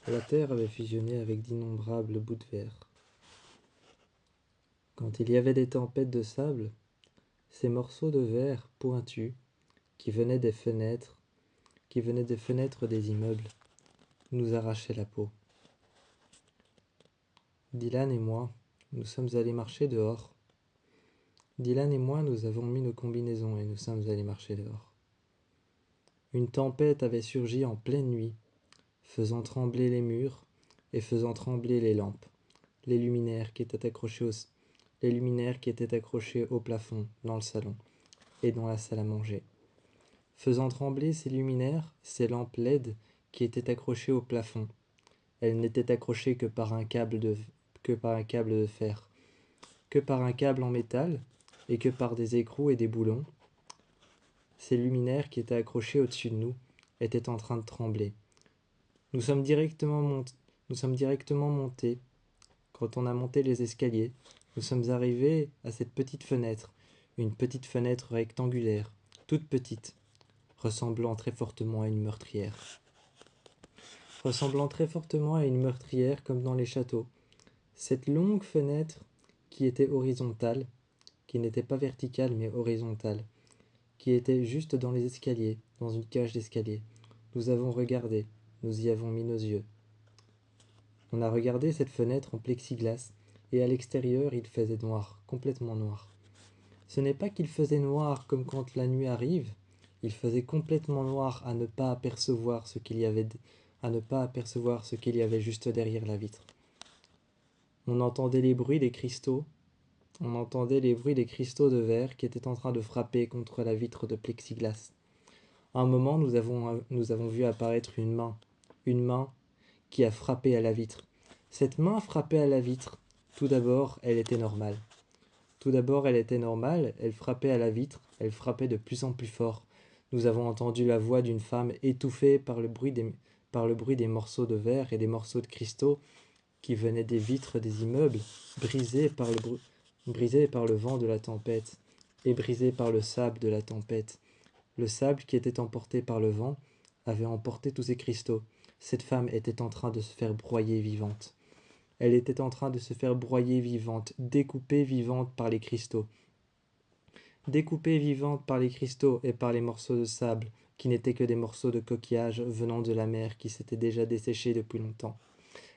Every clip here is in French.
La terre avait fusionné avec d'innombrables bouts de verre. Quand il y avait des tempêtes de sable, ces morceaux de verre pointus qui venaient des fenêtres, des immeubles, nous arrachaient la peau. Dylan et moi, nous sommes allés marcher dehors. Dylan et moi, nous avons mis nos combinaisons et nous sommes allés marcher dehors. Une tempête avait surgi en pleine nuit, faisant trembler les murs et faisant trembler les lampes, les luminaires qui étaient accrochés au plafond dans le salon et dans la salle à manger. Faisant trembler ces luminaires, ces lampes LED qui étaient accrochées au plafond. Elles n'étaient accrochées que par un câble de fer, que par un câble en métal et que par des écrous et des boulons. Ces luminaires qui étaient accrochés au-dessus de nous étaient en train de trembler. Nous sommes directement montés. Quand on a monté les escaliers, nous sommes arrivés à cette petite fenêtre, une petite fenêtre rectangulaire, toute petite, ressemblant très fortement à une meurtrière. Comme dans les châteaux. Cette longue fenêtre qui était horizontale, qui n'était pas verticale mais horizontale, qui était juste dans les escaliers, dans une cage d'escalier. Nous avons regardé, nous y avons mis nos yeux. On a regardé cette fenêtre en plexiglas, et à l'extérieur il faisait noir, complètement noir. Ce n'est pas qu'il faisait noir comme quand la nuit arrive, il faisait complètement noir à ne pas apercevoir ce qu'il y avait juste derrière la vitre. On entendait les bruits des cristaux de verre qui étaient en train de frapper contre la vitre de plexiglas. À un moment, nous avons vu apparaître une main qui a frappé à la vitre. Cette main frappait à la vitre. Tout d'abord, elle était normale. Elle frappait à la vitre, elle frappait de plus en plus fort. Nous avons entendu la voix d'une femme étouffée par le bruit des morceaux de verre et des morceaux de cristaux qui venaient des vitres des immeubles, brisés par le vent de la tempête et brisés par le sable de la tempête. Le sable qui était emporté par le vent avait emporté tous ces cristaux. Cette femme était en train de se faire broyer vivante. Elle était en train de se faire broyer vivante, découpée vivante par les cristaux. Découpée vivante par les cristaux et par les morceaux de sable, qui n'étaient que des morceaux de coquillage venant de la mer qui s'étaient déjà desséchés depuis longtemps.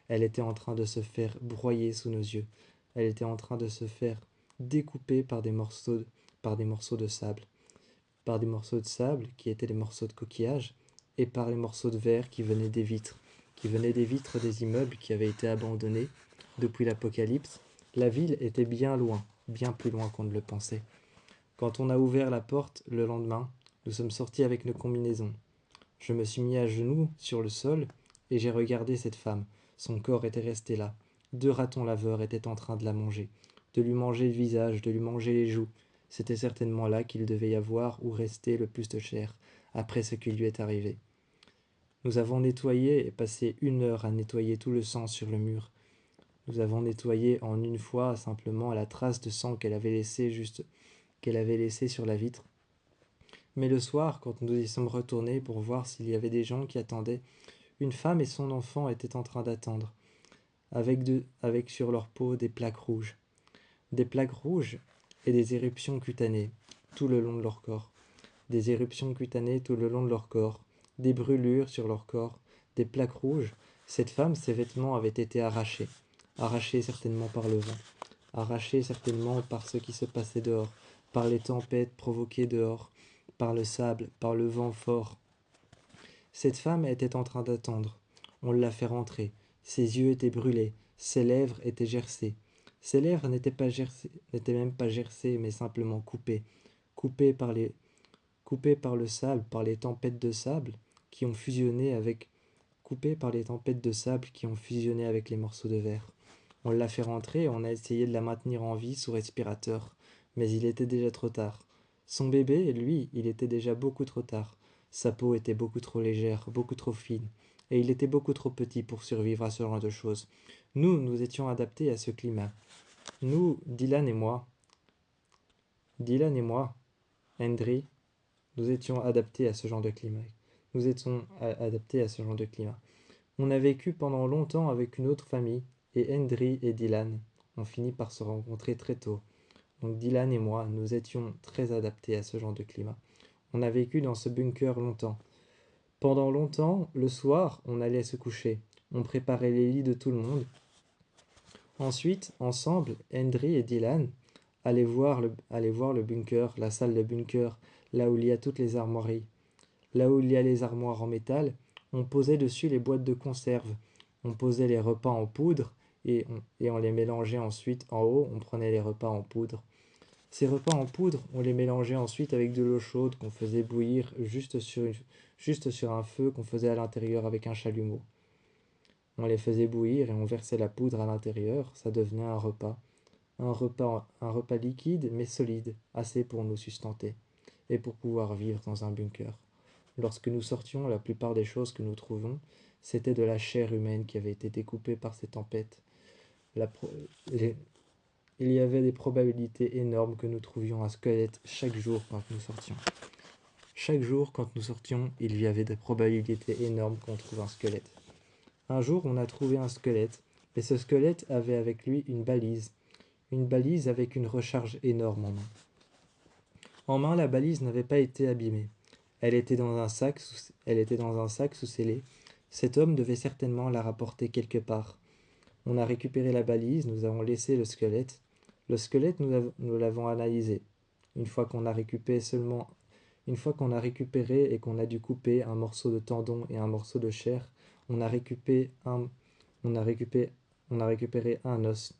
Elle était en train de se faire broyer sous nos yeux. Elle était en train de se faire découper par des morceaux de sable. Par des morceaux de sable qui étaient des morceaux de coquillage et par les morceaux de verre qui venaient des vitres des immeubles qui avaient été abandonnés depuis l'Apocalypse. La ville était bien loin, bien plus loin qu'on ne le pensait. Quand on a ouvert la porte le lendemain, nous sommes sortis avec nos combinaisons. Je me suis mis à genoux sur le sol et j'ai regardé cette femme. Son corps était resté là. 2 ratons laveurs étaient en train de la manger, de lui manger le visage, de lui manger les joues. C'était certainement là qu'il devait y avoir ou rester le plus de chair, après ce qui lui est arrivé. Nous avons nettoyé et passé 1 heure à nettoyer tout le sang sur le mur. Nous avons nettoyé en une fois simplement la trace de sang qu'elle avait laissée sur la vitre. Mais le soir, quand nous y sommes retournés pour voir s'il y avait des gens qui attendaient, une femme et son enfant étaient en train d'attendre, avec sur leur peau des plaques rouges. Des plaques rouges et des éruptions cutanées tout le long de leur corps. Des brûlures sur leur corps, des plaques rouges. Cette femme, ses vêtements avaient été arrachés certainement par le vent, arrachés certainement par ce qui se passait dehors, par les tempêtes provoquées dehors, par le sable, par le vent fort. Cette femme était en train d'attendre. On l'a fait rentrer. Ses yeux étaient brûlés, ses lèvres étaient gercées. Ses lèvres n'étaient même pas gercées, mais simplement coupées par le sable, par les tempêtes de sable qui ont fusionné avec les morceaux de verre. On l'a fait rentrer et on a essayé de la maintenir en vie sous respirateur, mais il était déjà trop tard. Son bébé, lui, il était déjà beaucoup trop tard. Sa peau était beaucoup trop légère, beaucoup trop fine, et il était beaucoup trop petit pour survivre à ce genre de choses. Nous étions adaptés à ce climat. Nous, Dylan et moi, Hendry, nous étions adaptés à ce genre de climat. On a vécu pendant longtemps avec une autre famille, et Hendry et Dylan ont fini par se rencontrer très tôt. Donc Dylan et moi, nous étions très adaptés à ce genre de climat. On a vécu dans ce bunker longtemps. Pendant longtemps, le soir, on allait se coucher. On préparait les lits de tout le monde. Ensuite, ensemble, Hendry et Dylan allaient voir le bunker, la salle de bunker, là où il y a toutes les armoiries. Là où il y a les armoires en métal, on posait dessus les boîtes de conserve. On posait les repas en poudre et on les mélangeait ensuite en haut, on prenait les repas en poudre. Ces repas en poudre, on les mélangeait ensuite avec de l'eau chaude qu'on faisait bouillir juste sur un feu qu'on faisait à l'intérieur avec un chalumeau. On les faisait bouillir et on versait la poudre à l'intérieur, ça devenait un repas. Un repas liquide mais solide, assez pour nous sustenter et pour pouvoir vivre dans un bunker. Lorsque nous sortions, la plupart des choses que nous trouvions, c'était de la chair humaine qui avait été découpée par ces tempêtes. La pro- les- Il y avait des probabilités énormes que nous trouvions un squelette chaque jour quand nous sortions. Chaque jour, quand nous sortions, il y avait des probabilités énormes qu'on trouve un squelette. Un jour, on a trouvé un squelette, et ce squelette avait avec lui une balise avec une recharge énorme en main. En main, la balise n'avait pas été abîmée. Elle était dans un sac sous-scellé. Cet homme devait certainement la rapporter quelque part. On a récupéré la balise, nous avons laissé le squelette. Le squelette, nous l'avons analysé. Une fois qu'on a récupéré et qu'on a dû couper un morceau de tendon et un morceau de chair, on a récupéré un os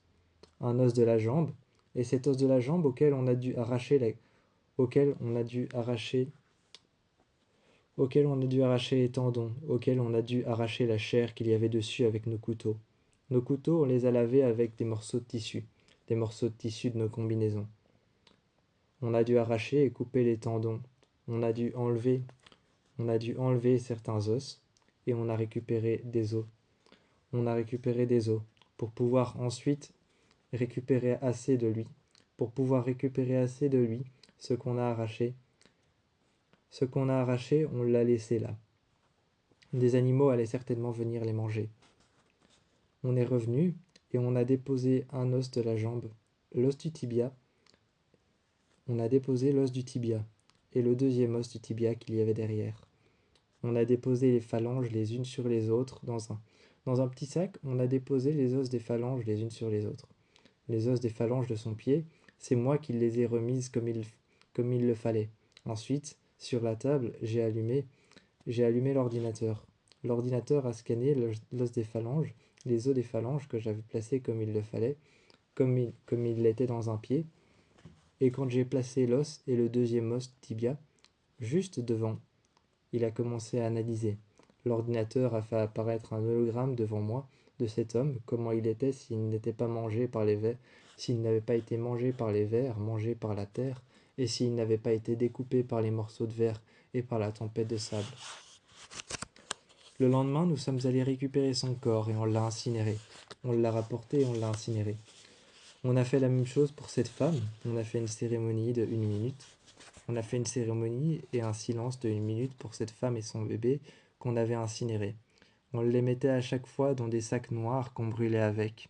de la jambe, et cet os de la jambe auquel on a dû arracher les tendons, auquel on a dû arracher la chair qu'il y avait dessus avec nos couteaux. Nos couteaux, on les a lavés avec des morceaux de tissu de nos combinaisons. On a dû arracher et couper les tendons. On a dû enlever certains os et on a récupéré des os. On a récupéré des os pour pouvoir ensuite récupérer assez de lui. Pour pouvoir récupérer assez de lui, ce qu'on a arraché, on l'a laissé là. Des animaux allaient certainement venir les manger. On est revenu et on a déposé un os de la jambe, l'os du tibia. On a déposé l'os du tibia et le deuxième os du tibia qu'il y avait derrière. On a déposé les phalanges les unes sur les autres dans un petit sac. On a déposé les os des phalanges les unes sur les autres. Les os des phalanges de son pied, c'est moi qui les ai remises comme il le fallait. Ensuite, sur la table, j'ai allumé l'ordinateur. L'ordinateur a scanné l'os des phalanges, les os des phalanges que j'avais placés comme il le fallait, comme il l'était dans un pied. Et quand j'ai placé l'os et le deuxième os tibia, juste devant, il a commencé à analyser. L'ordinateur a fait apparaître un hologramme devant moi de cet homme, comment il était s'il n'était pas mangé par les vers, s'il n'avait pas été mangé par les vers, mangé par la terre, et s'il n'avait pas été découpé par les morceaux de verre et par la tempête de sable. Le lendemain, nous sommes allés récupérer son corps et on l'a incinéré. On l'a rapporté et on l'a incinéré. On a fait la même chose pour cette femme. On a fait une cérémonie de 1 minute. On a fait une cérémonie et un silence de 1 minute pour cette femme et son bébé qu'on avait incinérés. On les mettait à chaque fois dans des sacs noirs qu'on brûlait avec.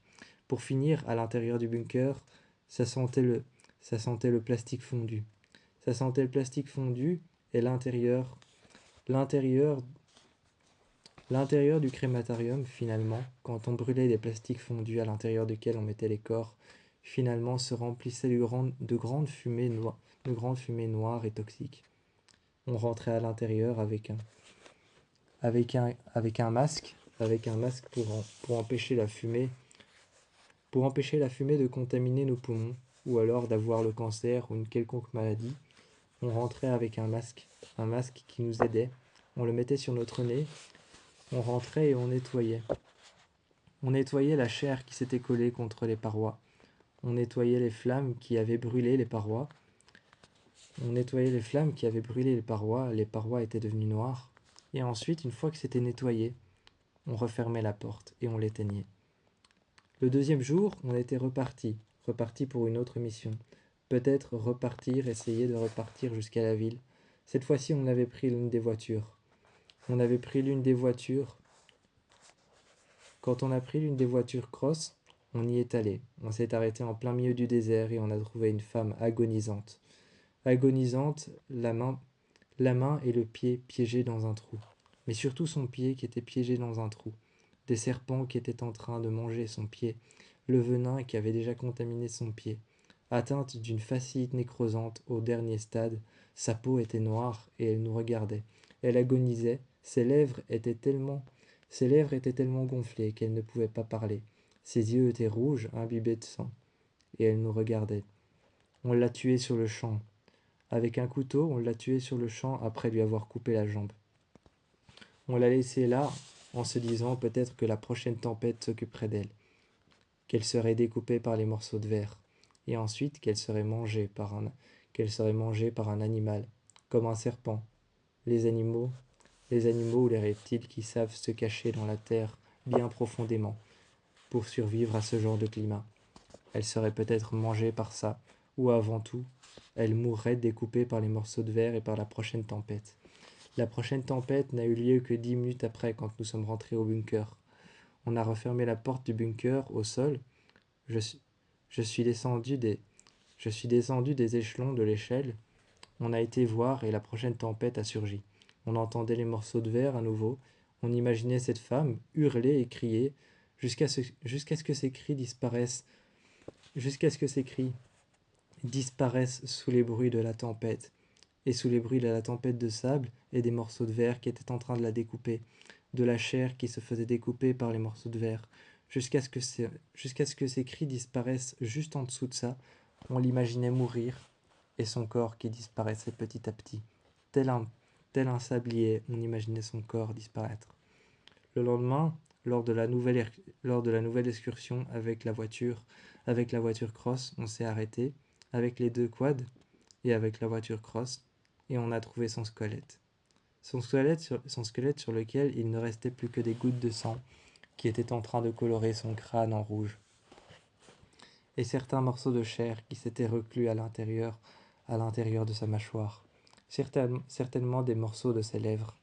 Pour finir, à l'intérieur du bunker, ça sentait le plastique fondu. Ça sentait le plastique fondu et l'intérieur du crématorium, finalement, quand on brûlait des plastiques fondus à l'intérieur duquel on mettait les corps, finalement se remplissait de grandes fumées noires et toxiques. On rentrait à l'intérieur avec un masque pour empêcher la fumée de contaminer nos poumons ou alors d'avoir le cancer ou une quelconque maladie. On rentrait avec un masque qui nous aidait. On le mettait sur notre nez. On rentrait et on nettoyait. On nettoyait la chair qui s'était collée contre les parois. On nettoyait les flammes qui avaient brûlé les parois. Les parois étaient devenues noires. Et ensuite, une fois que c'était nettoyé, on refermait la porte et on l'éteignait. Le deuxième jour, on était reparti pour une autre mission. Peut-être essayer de repartir jusqu'à la ville. Cette fois-ci, on avait pris l'une des voitures. Quand on a pris l'une des voitures cross, on y est allé. On s'est arrêté en plein milieu du désert et on a trouvé une femme agonisante. Agonisante, la main et le pied piégés dans un trou. Mais surtout son pied qui était piégé dans un trou. Des serpents qui étaient en train de manger son pied. Le venin qui avait déjà contaminé son pied. Atteinte d'une fasciite nécrosante au dernier stade, sa peau était noire et elle nous regardait. Elle agonisait, ses lèvres étaient tellement gonflées qu'elle ne pouvait pas parler. Ses yeux étaient rouges, imbibés de sang, et elle nous regardait. On l'a tuée sur le champ. Avec un couteau, on l'a tuée sur le champ après lui avoir coupé la jambe. On l'a laissée là, en se disant peut-être que la prochaine tempête s'occuperait d'elle, qu'elle serait découpée par les morceaux de verre, et ensuite qu'elle serait mangée par un animal, comme un serpent. Les animaux, les animaux ou les reptiles qui savent se cacher dans la terre bien profondément pour survivre à ce genre de climat. Elle serait peut-être mangée par ça, ou avant tout, elle mourrait découpée par les morceaux de verre et par la prochaine tempête. La prochaine tempête n'a eu lieu que 10 minutes après quand nous sommes rentrés au bunker. On a refermé la porte du bunker au sol. Je, je suis descendu des échelons de l'échelle. On a été voir et la prochaine tempête a surgi. On entendait les morceaux de verre à nouveau. On imaginait cette femme hurler et crier jusqu'à ce que ses cris disparaissent, jusqu'à ce que ses cris disparaissent sous les bruits de la tempête, et sous les bruits de la tempête de sable et des morceaux de verre qui étaient en train de la découper, de la chair qui se faisait découper par les morceaux de verre, jusqu'à ce que ses cris disparaissent juste en dessous de ça. On l'imaginait mourir, et son corps qui disparaissait petit à petit. Tel un, tel un sablier, on imaginait son corps disparaître. Le lendemain, lors de la nouvelle excursion avec la voiture cross, on s'est arrêté avec les deux quads et avec la voiture cross et on a trouvé son squelette. Son squelette sur lequel il ne restait plus que des gouttes de sang qui étaient en train de colorer son crâne en rouge. Et certains morceaux de chair qui s'étaient reclus à l'intérieur de sa mâchoire. Certainement des morceaux de ses lèvres.